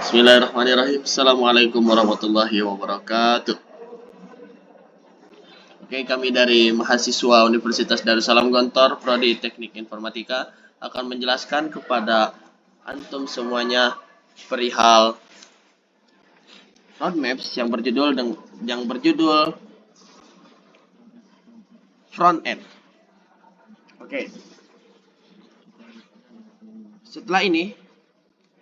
Bismillahirrahmanirrahim. Assalamualaikum warahmatullahi wabarakatuh. Oke, kami dari mahasiswa Universitas Darussalam Gontor, Prodi Teknik Informatika, akan menjelaskan kepada antum semuanya perihal roadmaps yang berjudul front end. Oke. Setelah ini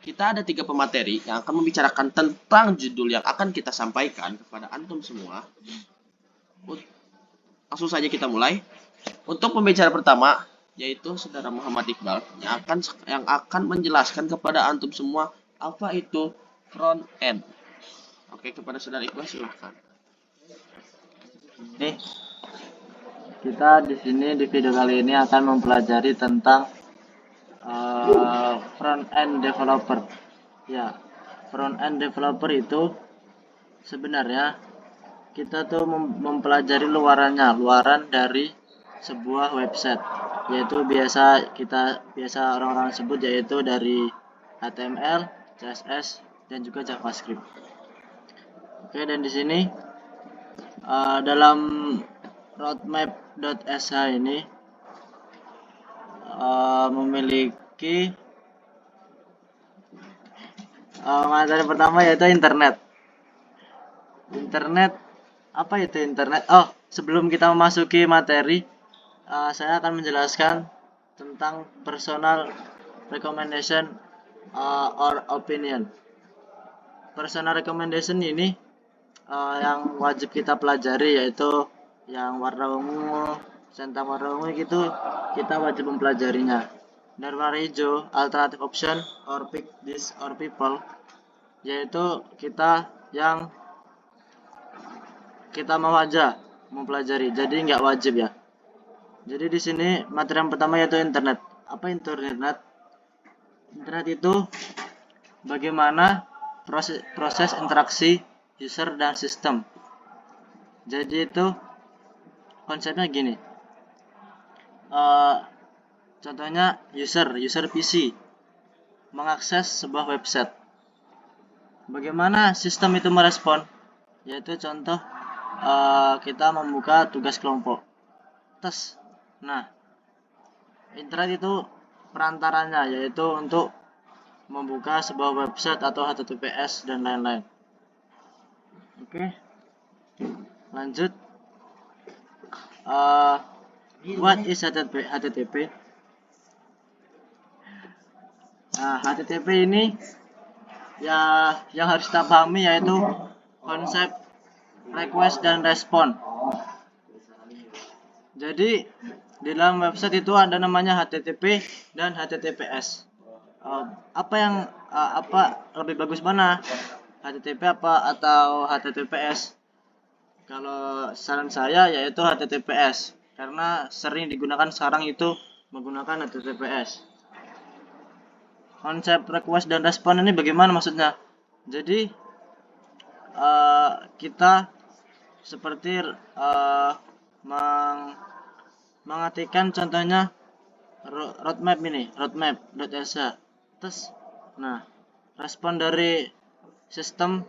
kita ada 3 pemateri yang akan membicarakan tentang judul yang akan kita sampaikan kepada antum semua. Langsung saja kita mulai. Untuk pembicara pertama yaitu Saudara Muhammad Iqbal yang akan menjelaskan kepada antum semua apa itu front end. Oke, kepada Saudara Iqbal silahkan. Nih, kita di sini di video kali ini akan mempelajari tentang front end developer. Ya, front end developer itu sebenarnya kita tuh mempelajari luaran dari sebuah website, yaitu biasa orang-orang sebut yaitu dari HTML, CSS, dan juga JavaScript. Oke, dan di sini dalam roadmap.sh ini memiliki materi pertama yaitu internet. Apa itu internet? Sebelum kita memasuki materi, saya akan menjelaskan tentang personal recommendation or opinion. Personal recommendation ini yang wajib kita pelajari yaitu yang warna ungu, centang warna ungu gitu, kita wajib mempelajarinya. Dan warna hijau, alternative option or pick this or people, yaitu kita mau aja mempelajari, jadi nggak wajib ya. Jadi di sini materi yang pertama yaitu internet. Apa internet? Internet itu bagaimana proses interaksi user dan sistem. Jadi itu konsepnya gini. Contohnya user PC mengakses sebuah website. Bagaimana sistem itu merespon? Yaitu contoh kita membuka tugas kelompok. Nah, internet itu perantaranya, yaitu untuk membuka sebuah website atau HTTPS dan lain-lain. Oke, lanjut. What is HTTP? Nah, HTTP ini ya yang harus kita pahami yaitu konsep request dan respon. Jadi di dalam website itu ada namanya HTTP dan HTTPS. Apa lebih bagus mana? HTTP atau HTTPS? Kalau saran saya yaitu HTTPS, karena sering digunakan sekarang itu menggunakan HTTPS. Konsep request dan respon ini bagaimana maksudnya? Jadi kita seperti mengartikan contohnya roadmap.sh. Nah, respon dari sistem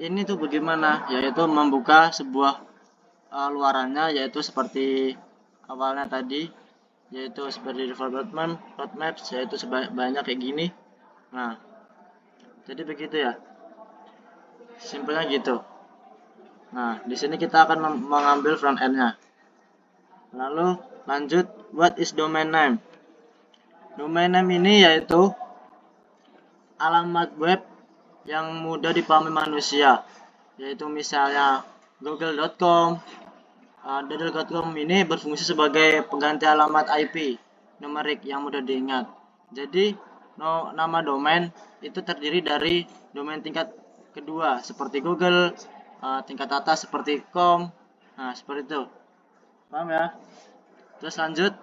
ini tuh bagaimana? Yaitu membuka sebuah luarannya, yaitu seperti awalnya tadi, yaitu seperti development roadmaps, yaitu banyak kayak gini. Nah, jadi begitu ya, simpelnya gitu. Nah, di sini kita akan mengambil front end-nya. Lalu lanjut, what is domain name? Domain name ini yaitu alamat web yang mudah dipahami manusia, yaitu misalnya google.com, doodle.com ini berfungsi sebagai pengganti alamat IP numerik yang mudah diingat. Jadi nama domain itu terdiri dari domain tingkat kedua seperti Google, tingkat atas seperti com. Nah, seperti itu. Paham ya? Terus lanjut,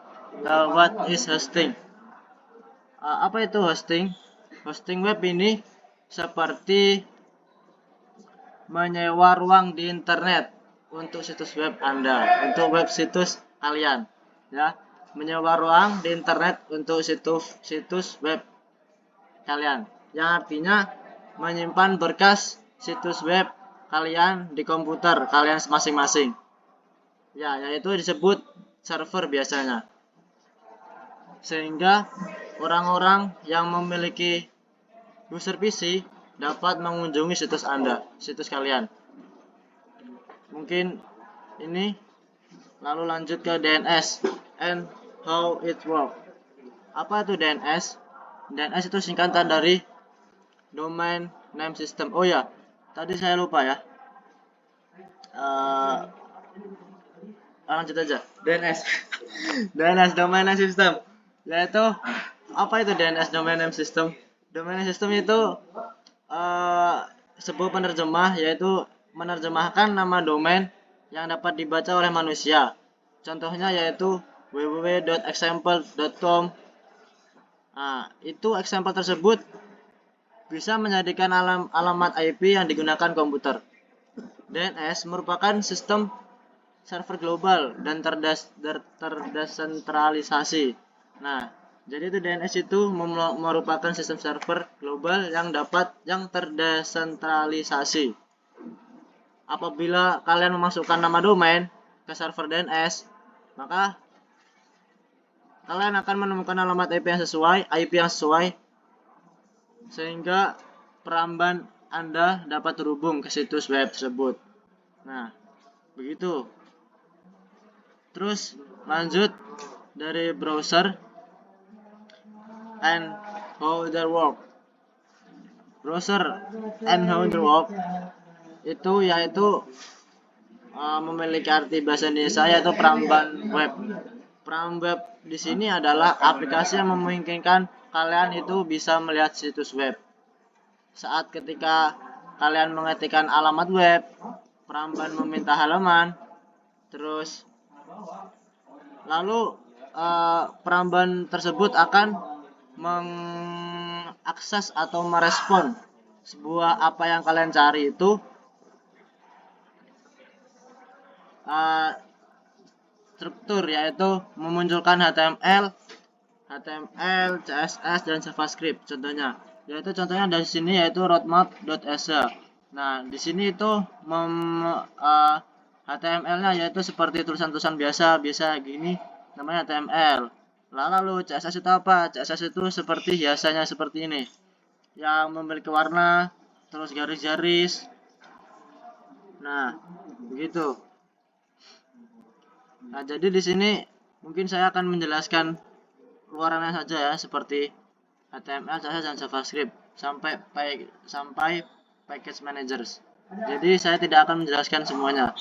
what is hosting? Apa itu hosting? Hosting web ini seperti menyewa ruang di internet untuk situs web Anda, untuk web situs kalian, ya. Menyewa ruang di internet untuk situs web kalian, yang artinya menyimpan berkas situs web kalian di komputer kalian masing-masing. Ya, yaitu disebut server biasanya. Sehingga orang-orang yang memiliki user PC dapat mengunjungi situs Anda, situs kalian. Mungkin ini, lalu lanjut ke DNS and how it work. Apa itu DNS? DNS itu singkatan dari Domain Name System. Oh ya, tadi saya lupa ya. Lanjut aja. DNS. DNS Domain Name System. Yaitu apa itu DNS Domain Name System? Domain Name System itu sebuah penerjemah, yaitu menerjemahkan nama domain yang dapat dibaca oleh manusia. Contohnya yaitu www.example.com. Nah, itu example tersebut bisa menjadikan alamat IP yang digunakan komputer. DNS merupakan sistem server global dan terdesentralisasi. Nah, jadi itu DNS itu merupakan sistem server global yang terdesentralisasi. Apabila kalian memasukkan nama domain ke server DNS, maka kalian akan menemukan alamat IP yang sesuai, sehingga peramban Anda dapat terhubung ke situs web tersebut. Nah, begitu. Terus lanjut dari browser and how they work. Browser and how they work itu yaitu memiliki arti bahasa Indonesia yaitu peramban web. Peramban web di sini adalah aplikasi yang memungkinkan kalian itu bisa melihat situs web. Saat ketika kalian mengetikkan alamat web, peramban meminta halaman, terus lalu peramban tersebut akan mengakses atau merespon sebuah apa yang kalian cari itu struktur, yaitu memunculkan HTML, CSS dan JavaScript contohnya. Contohnya dari sini yaitu roadmap.exe. Nah, di sini itu HTML-nya yaitu seperti tulisan-tulisan biasa gini, namanya HTML. Lalu CSS itu apa? CSS itu seperti hiasannya seperti ini, yang memiliki warna, terus garis-garis. Nah, begitu. Nah, jadi di sini mungkin saya akan menjelaskan luarannya saja ya, seperti HTML, CSS dan JavaScript sampai package managers. Jadi saya tidak akan menjelaskan semuanya.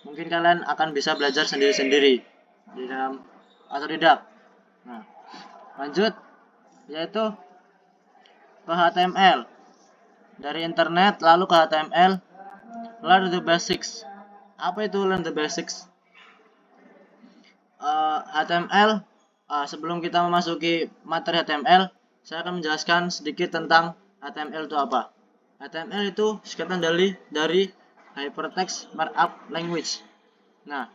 Mungkin kalian akan bisa belajar sendiri-sendiri di dalam otodidak. Nah, lanjut yaitu ke HTML. Dari internet lalu ke HTML, learn the basics. Apa itu learn the basics? HTML, sebelum kita memasuki materi HTML, saya akan menjelaskan sedikit tentang HTML itu apa. HTML itu singkatan dari Hypertext Markup Language. Nah,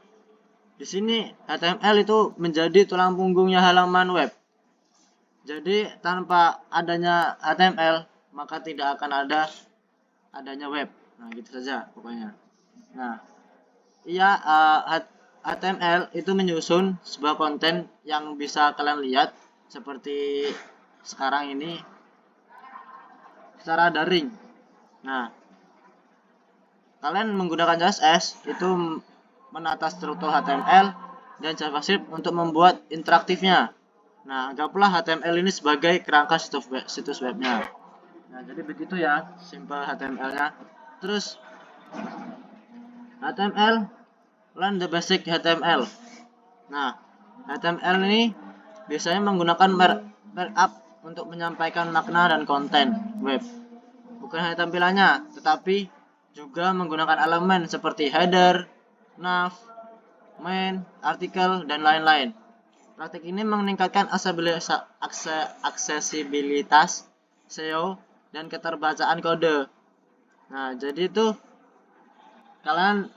di sini HTML itu menjadi tulang punggungnya halaman web. Jadi tanpa adanya HTML maka tidak akan adanya web. Nah, gitu saja pokoknya. Nah, HTML itu menyusun sebuah konten yang bisa kalian lihat seperti sekarang ini secara daring. Nah, kalian menggunakan CSS itu menata struktur HTML dan JavaScript untuk membuat interaktifnya. Nah, anggaplah HTML ini sebagai kerangka situs webnya. Nah, jadi begitu ya, simple HTML-nya. Terus HTML, learn the basic HTML. Nah, HTML ini biasanya menggunakan markup untuk menyampaikan makna dan konten web. Bukan hanya tampilannya, tetapi juga menggunakan elemen seperti header, nav, main, artikel, dan lain-lain. Praktik ini meningkatkan aksesibilitas SEO dan keterbacaan kode. Nah, jadi itu kalian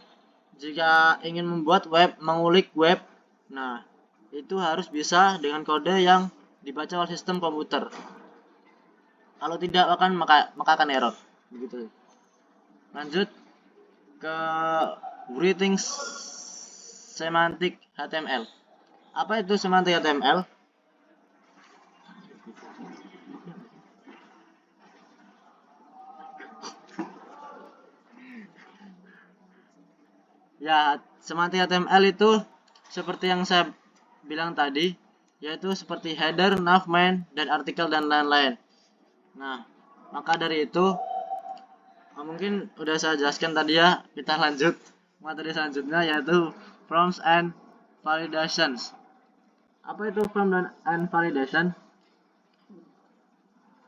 jika ingin membuat web, mengulik web, nah itu harus bisa dengan kode yang dibaca oleh sistem komputer. Kalau tidak maka akan error. Begitu. Lanjut ke writing semantic HTML. Apa itu semantic HTML? Ya, semantic HTML itu seperti yang saya bilang tadi, yaitu seperti header, nav, main, dan artikel dan lain-lain. Nah, maka dari itu mungkin udah saya jelaskan tadi ya. Kita lanjut materi selanjutnya, yaitu forms and validations. Apa itu form and validation?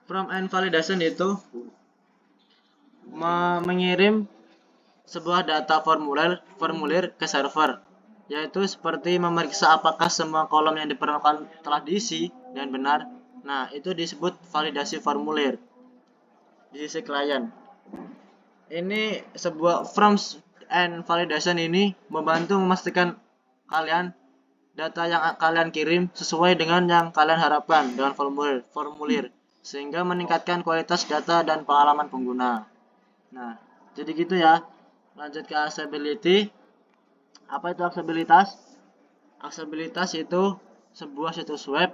Form and validation itu mengirim sebuah data formulir ke server, yaitu seperti memeriksa apakah semua kolom yang diperlukan telah diisi dan benar. Nah, itu disebut validasi formulir di sisi klien. Ini sebuah forms and validation ini membantu memastikan kalian data yang kalian kirim sesuai dengan yang kalian harapkan dengan formulir sehingga meningkatkan kualitas data dan pengalaman pengguna. Nah, jadi gitu ya. Lanjut ke accessibility. Apa itu aksesibilitas? Aksesibilitas itu sebuah situs web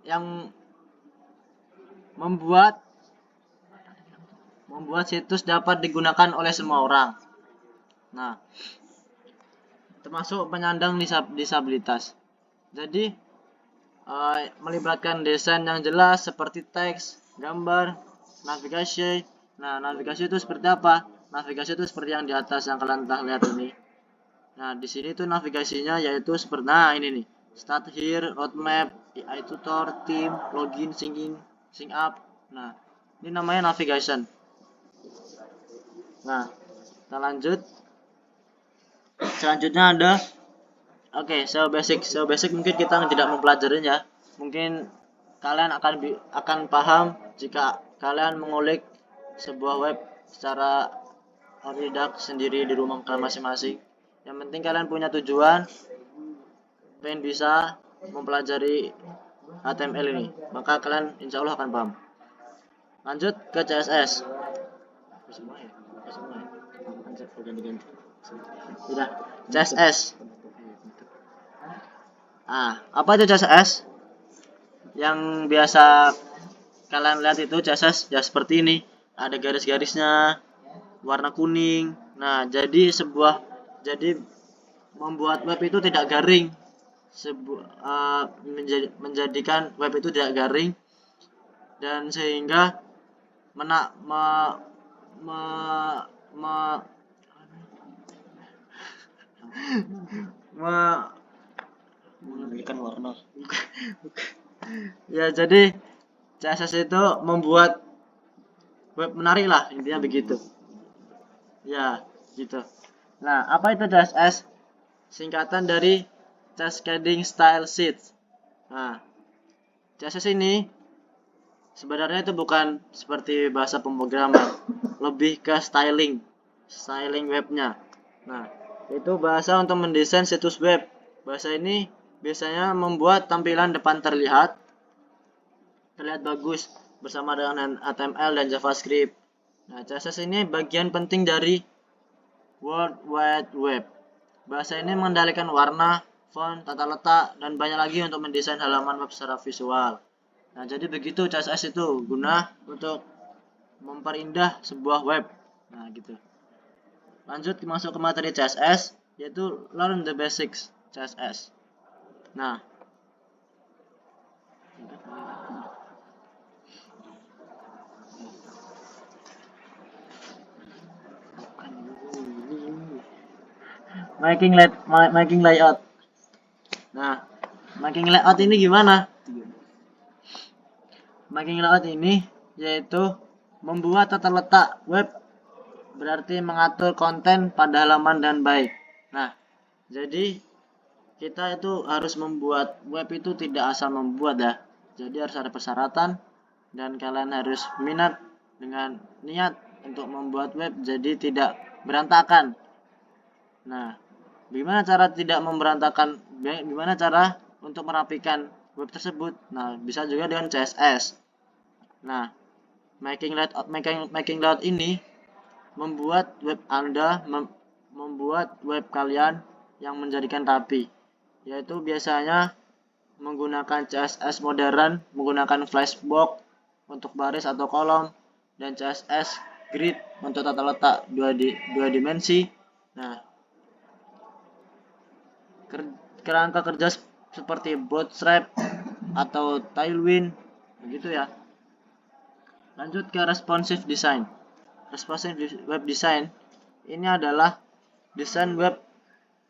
yang membuat situs dapat digunakan oleh semua orang. Nah, termasuk penyandang disabilitas. Jadi melibatkan desain yang jelas seperti teks, gambar, navigasi. Nah, navigasi itu seperti apa? Navigasi itu seperti yang di atas yang kalian telah lihat ini. Nah, di sini tuh navigasinya yaitu seperti ini nih. Start here, roadmap, AI tutor, team, login, sign in, sign up. Nah, ini namanya navigation. Nah, kita lanjut. Selanjutnya ada SEO basic. SEO basic mungkin kita tidak mempelajarinya. Mungkin kalian akan paham jika kalian mengulik sebuah web secara otodidak sendiri di rumah kalian masing-masing. Yang penting kalian punya tujuan, pengen bisa mempelajari HTML ini, maka kalian insya Allah akan paham. Lanjut ke CSS. Sudah, CSS. Apa itu CSS? Yang biasa kalian lihat itu CSS ya seperti ini, ada garis-garisnya warna kuning. Nah, jadi membuat web itu tidak garing, menjadikan web itu tidak garing dan sehingga memberikan warna. Ya, jadi CSS itu membuat web menarik lah, intinya begitu. Ya, gitu. Nah, apa itu CSS? Singkatan dari Cascading Style Sheets. Nah, CSS ini sebenarnya itu bukan seperti bahasa pemrograman, lebih ke styling webnya. Nah, itu bahasa untuk mendesain situs web. Bahasa ini biasanya membuat tampilan depan terlihat bagus bersama dengan HTML dan JavaScript. Nah, CSS ini bagian penting dari World Wide Web. Bahasa ini mengendalikan warna, font, tata letak, dan banyak lagi untuk mendesain halaman web secara visual. Nah, jadi begitu CSS itu guna untuk memperindah sebuah web. Nah, gitu. Lanjut masuk ke materi CSS, yaitu Learn the Basics CSS. Nah, making layout. Nah, making layout ini gimana? Making layout ini yaitu membuat tata letak web, berarti mengatur konten pada halaman dan baik. Nah, jadi kita itu harus membuat web itu tidak asal membuat ya. Jadi harus ada persyaratan dan kalian harus minat dengan niat untuk membuat web jadi tidak berantakan. Nah, bagaimana cara tidak memberantakan? Gimana cara untuk merapikan web tersebut? Nah, bisa juga dengan CSS. Nah, making layout ini membuat web Anda membuat web kalian yang menjadikan rapi, yaitu biasanya menggunakan CSS modern, menggunakan flashbox untuk baris atau kolom, dan CSS grid untuk tata letak dua dimensi. Nah, kerangka kerja seperti Bootstrap atau Tailwind, begitu ya. Lanjut ke responsive design. Responsive web design ini adalah desain web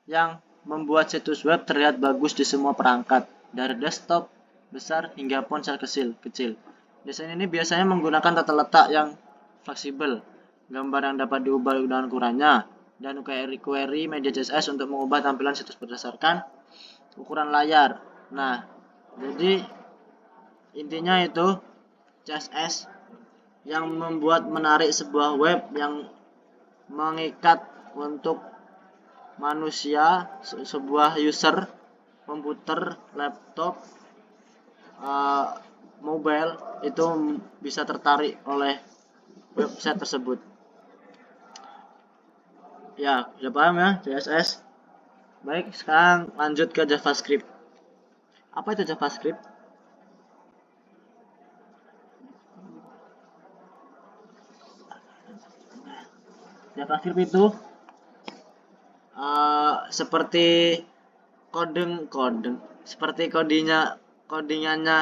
yang membuat situs web terlihat bagus di semua perangkat, dari desktop besar hingga ponsel kecil. Desain ini biasanya menggunakan tata letak yang fleksibel, gambar yang dapat diubah dengan ukurannya, dan query media CSS untuk mengubah tampilan situs berdasarkan ukuran layar. Nah, jadi intinya itu CSS yang membuat menarik sebuah web yang mengikat untuk manusia, sebuah user, komputer, laptop, mobile itu bisa tertarik oleh website tersebut. Ya, sudah paham ya CSS? Baik, sekarang lanjut ke JavaScript. Apa itu JavaScript? JavaScript itu seperti codingannya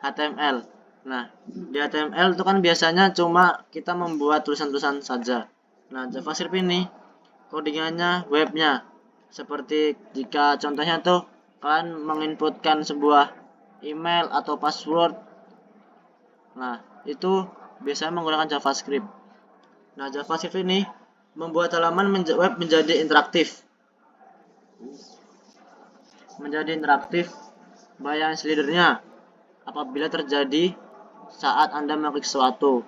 HTML. Nah, di HTML itu kan biasanya cuma kita membuat tulisan-tulisan saja. Nah, JavaScript ini codingannya webnya. Seperti jika contohnya tuh kalian menginputkan sebuah email atau password. Nah, itu biasanya menggunakan JavaScript. Nah, JavaScript ini membuat halaman web menjadi interaktif. Bayang slidernya apabila terjadi saat Anda mengklik sesuatu.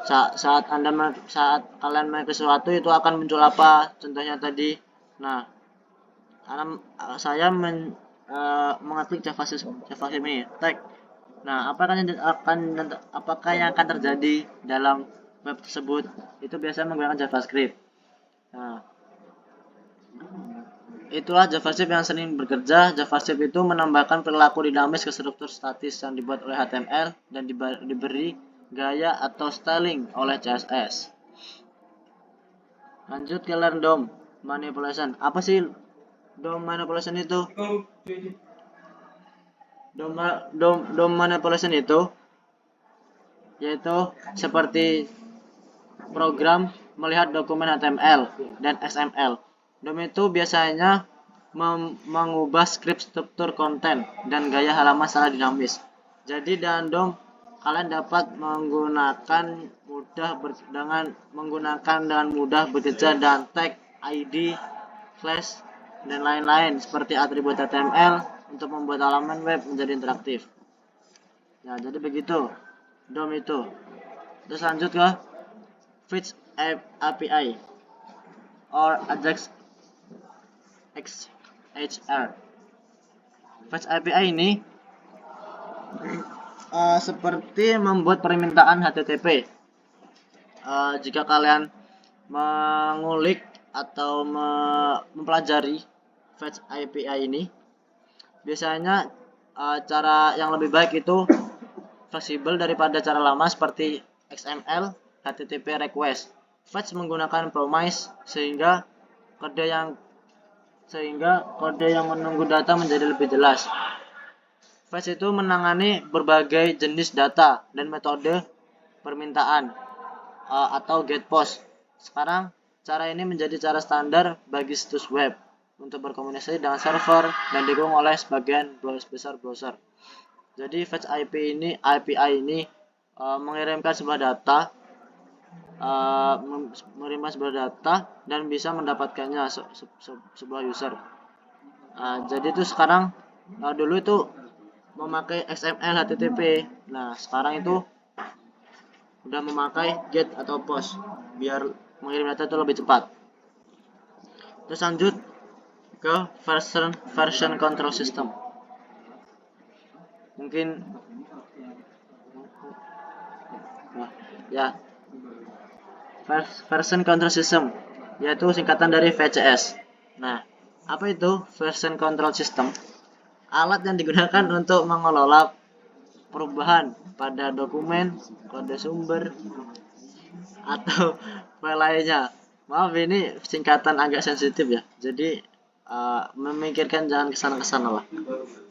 Saat kalian mengklik sesuatu itu akan muncul apa? Contohnya tadi. Nah, saya mengklik JavaScript ini, tag. Nah, apakah yang akan terjadi dalam web tersebut? Itu biasanya menggunakan JavaScript. Nah, itulah JavaScript yang sering bekerja. JavaScript itu menambahkan perilaku dinamis ke struktur statis yang dibuat oleh HTML dan diberi gaya atau styling oleh CSS. Lanjut ke learn DOM manipulation. Apa sih DOM manipulation itu? DOM manipulation itu yaitu seperti program melihat dokumen HTML dan XML. DOM itu biasanya mengubah struktur konten dan gaya halaman secara dinamis. Jadi dengan DOM kalian dapat menggunakan dengan mudah bekerja dan tag, ID, flash, dan lain-lain seperti atribut HTML untuk membuat halaman web menjadi interaktif. Ya, jadi begitu DOM itu. Terus lanjut ke Fetch API or Ajax XHR. Fetch API ini seperti membuat permintaan HTTP. Jika kalian mengulik atau mempelajari Fetch API ini, biasanya cara yang lebih baik itu fleksibel daripada cara lama seperti XML, HTTP request. Fetch menggunakan promise sehingga kode yang menunggu data menjadi lebih jelas. Fetch itu menangani berbagai jenis data dan metode permintaan atau get post. Sekarang cara ini menjadi cara standar bagi situs web untuk berkomunikasi dengan server dan didukung oleh sebagian besar browser. Jadi Fetch API ini mengirimkan sebuah data dan bisa mendapatkannya sebuah user. Jadi itu sekarang dulu itu memakai XML HTTP. Nah, sekarang itu udah memakai GET atau POST biar mengirim data itu lebih cepat. Terus lanjut ke version control system. Mungkin ya, version control system, yaitu singkatan dari VCS. Nah, apa itu version control system? Alat yang digunakan untuk mengelola perubahan pada dokumen, kode sumber, atau file lainnya. Maaf, ini singkatan agak sensitif ya, jadi memikirkan jangan kesana-kesana lah,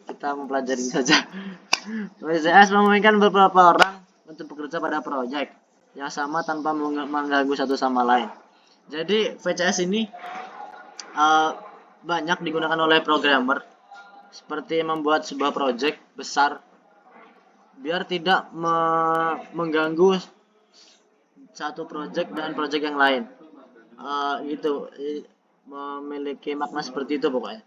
kita mempelajari saja. VCS memungkinkan beberapa orang untuk bekerja pada proyek yang sama tanpa mengganggu satu sama lain. Jadi VCS ini banyak digunakan oleh programmer, seperti membuat sebuah proyek besar biar tidak mengganggu satu proyek dan proyek yang lain. Gitu, memiliki makna seperti itu pokoknya.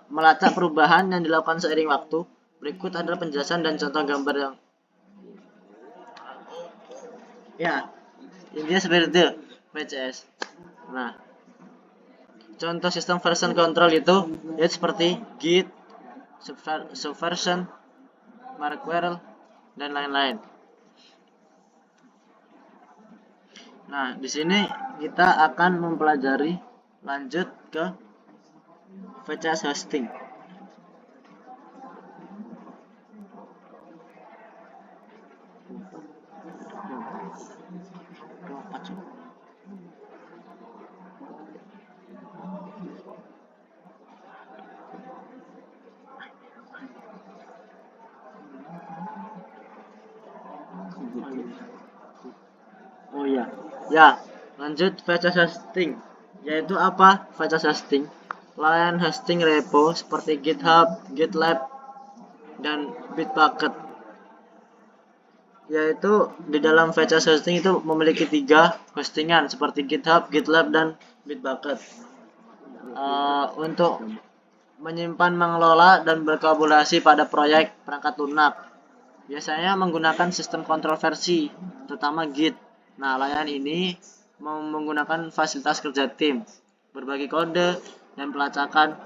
Melacak perubahan yang dilakukan seiring waktu. Berikut adalah penjelasan dan contoh gambar yang ya, intinya seperti itu VCS. Nah, contoh sistem version control itu seperti Git, Subversion, Markware, dan lain-lain. Nah, di sini kita akan mempelajari lanjut ke VCS hosting. Oh iya, ya, lanjut VCS hosting. Yaitu apa VCS hosting? Layanan hosting repo seperti GitHub, GitLab, dan Bitbucket. Yaitu di dalam VCS hosting itu memiliki 3 hostingan seperti GitHub, GitLab, dan Bitbucket. Untuk menyimpan, mengelola, dan berkolaborasi pada proyek perangkat lunak, biasanya menggunakan sistem kontrol versi, terutama Git. Nah, layanan ini menggunakan fasilitas kerja tim, berbagi kode, dan pelacakan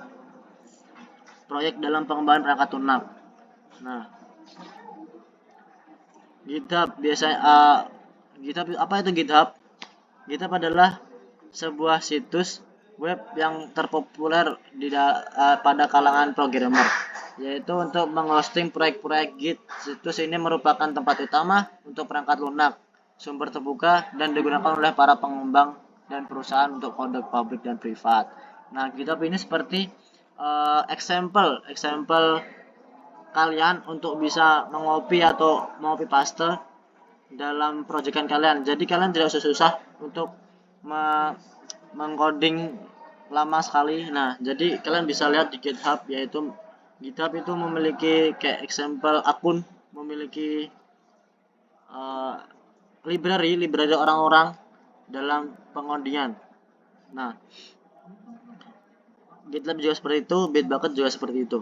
proyek dalam pengembangan perangkat lunak. Nah, GitHub biasanya GitHub, apa itu GitHub? GitHub adalah sebuah situs web yang terpopuler pada kalangan programmer, yaitu untuk menghosting proyek-proyek Git. Situs ini merupakan tempat utama untuk perangkat lunak, sumber terbuka, dan digunakan oleh para pengembang dan perusahaan untuk kode publik dan privat. Nah, GitHub ini seperti example kalian untuk bisa mengopi atau copy paste dalam proyekan kalian. Jadi kalian tidak usah susah untuk mengcoding lama sekali. Nah, jadi kalian bisa lihat di GitHub, yaitu GitHub itu memiliki kayak example akun, memiliki library orang-orang dalam pengodingan. Nah, GitLab juga seperti itu, Bitbucket juga seperti itu.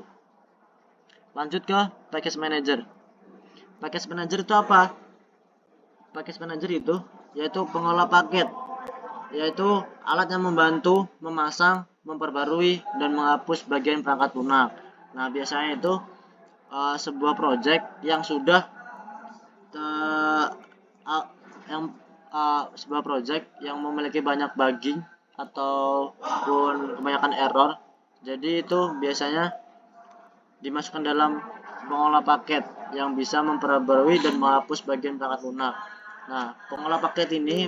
Lanjut ke package manager. Package manager itu apa? Package manager itu yaitu pengolah paket, yaitu alat yang membantu memasang, memperbarui, dan menghapus bagian perangkat lunak. Nah, biasanya itu sebuah project yang sudah sebuah project yang memiliki banyak bugging ataupun kebanyakan error. Jadi itu biasanya dimasukkan dalam pengolah paket yang bisa memperbarui dan menghapus bagian perangkat lunak. Nah, pengolah paket ini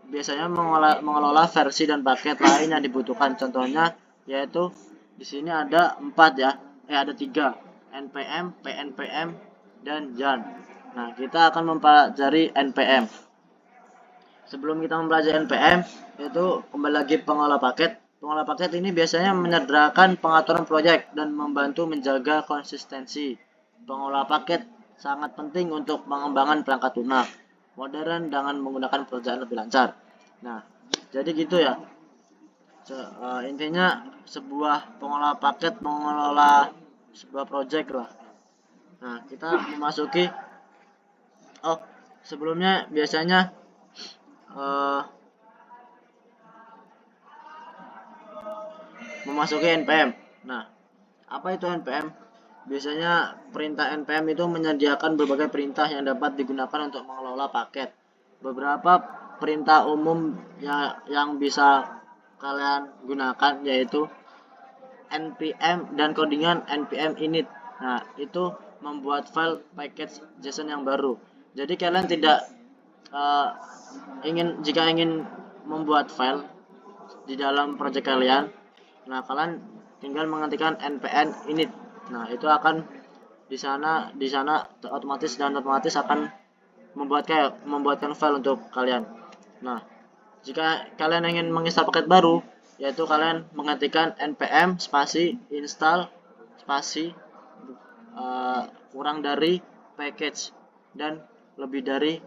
biasanya mengelola versi dan paket lain yang dibutuhkan. Contohnya yaitu di sini ada 4 ya, ada 3, npm, pnpm, dan yarn. Nah, kita akan mempelajari npm. Sebelum kita mempelajari npm, yaitu kembali lagi pengolah paket. Pengolah paket ini biasanya menyederhanakan pengaturan proyek dan membantu menjaga konsistensi. Pengolah paket sangat penting untuk pengembangan perangkat lunak modern dengan menggunakan pekerjaan lebih lancar. Nah, jadi gitu ya. Intinya sebuah pengolah paket mengelola sebuah proyek lah. Nah, kita memasuki sebelumnya biasanya memasuki npm. Nah, apa itu npm? Biasanya perintah npm itu menyediakan berbagai perintah yang dapat digunakan untuk mengelola paket. beberapa perintah umum yang bisa kalian gunakan, yaitu npm dan codingan npm init. Nah, itu membuat file package JSON yang baru. Jadi kalian tidak jika ingin membuat file di dalam project kalian, nah kalian tinggal mengetikkan npm init. Nah, itu akan di sana otomatis akan membuatkan file untuk kalian. Nah, jika kalian ingin menginstal paket baru, yaitu kalian mengetikkan npm spasi install spasi kurang dari package dan lebih dari.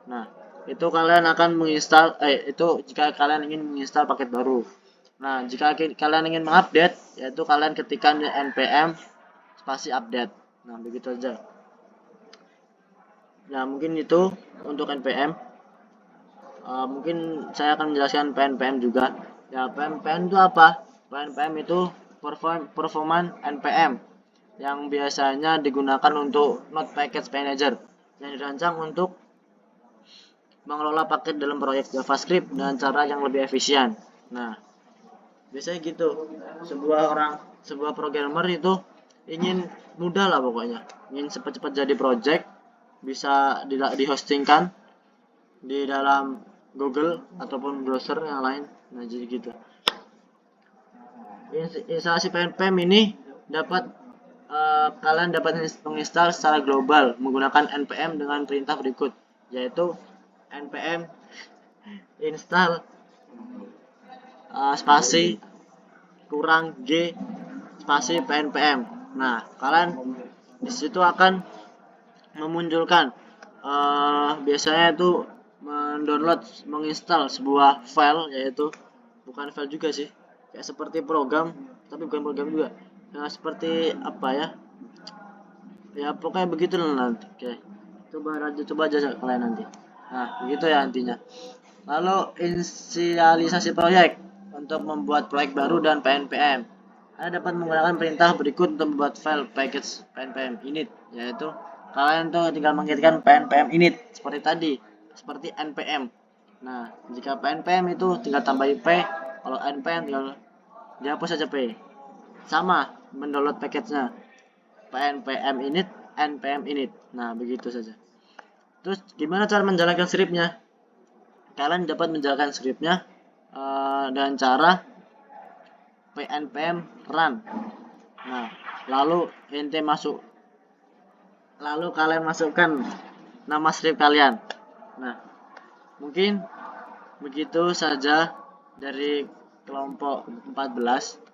Nah, itu kalian akan menginstal itu jika kalian ingin menginstal paket baru. Nah, jika kalian ingin mengupdate, yaitu kalian ketikkan npm spasi update. Nah, begitu aja. Nah, mungkin itu untuk npm. Mungkin saya akan menjelaskan PNPM juga. Ya, PNPM itu apa? PNPM itu performance NPM yang biasanya digunakan untuk Node Package Manager yang dirancang untuk mengelola paket dalam proyek JavaScript dengan cara yang lebih efisien. Nah, biasanya gitu. Sebuah programmer itu ingin mudah lah pokoknya, ingin cepat-cepat jadi project, bisa dihostingkan di dalam Google ataupun browser yang lain. Nah, jadi gitu. Instalasi PNPM ini kalian dapat menginstal secara global menggunakan npm dengan perintah berikut, yaitu npm install spasi kurang g spasi pnpm. Nah, kalian di situ akan memunculkan biasanya itu menginstal sebuah file, yaitu bukan file juga sih, kayak seperti program tapi bukan program juga. Nah, seperti apa ya, pokoknya begitu lah nanti. Oke, coba aja kalian nanti. Nah, begitu ya intinya. Lalu inisialisasi proyek untuk membuat proyek baru dan PNPM. Anda dapat menggunakan perintah berikut untuk membuat file package PNPM init, yaitu kalian tuh tinggal mengetikkan PNPM init seperti tadi, seperti npm. Nah, jika PNPM itu tinggal tambahin p, kalau npm tinggal dihapus saja p. Sama mendownload package-nya, PNPM init, npm init. Nah, begitu saja. Terus gimana cara menjalankan script-nya? Kalian dapat menjalankan script-nya dengan cara pnpm run. Nah, lalu kalian masukkan nama script kalian. Nah, mungkin begitu saja dari kelompok 14.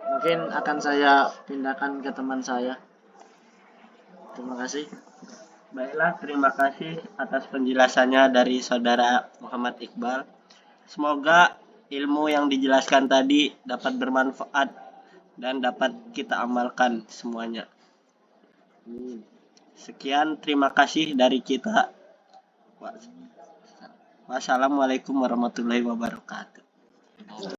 Mungkin akan saya pindahkan ke teman saya. Terima kasih. Baiklah, terima kasih atas penjelasannya dari Saudara Muhammad Iqbal. Semoga ilmu yang dijelaskan tadi dapat bermanfaat dan dapat kita amalkan semuanya. Sekian, terima kasih dari kita. Wassalamualaikum warahmatullahi wabarakatuh.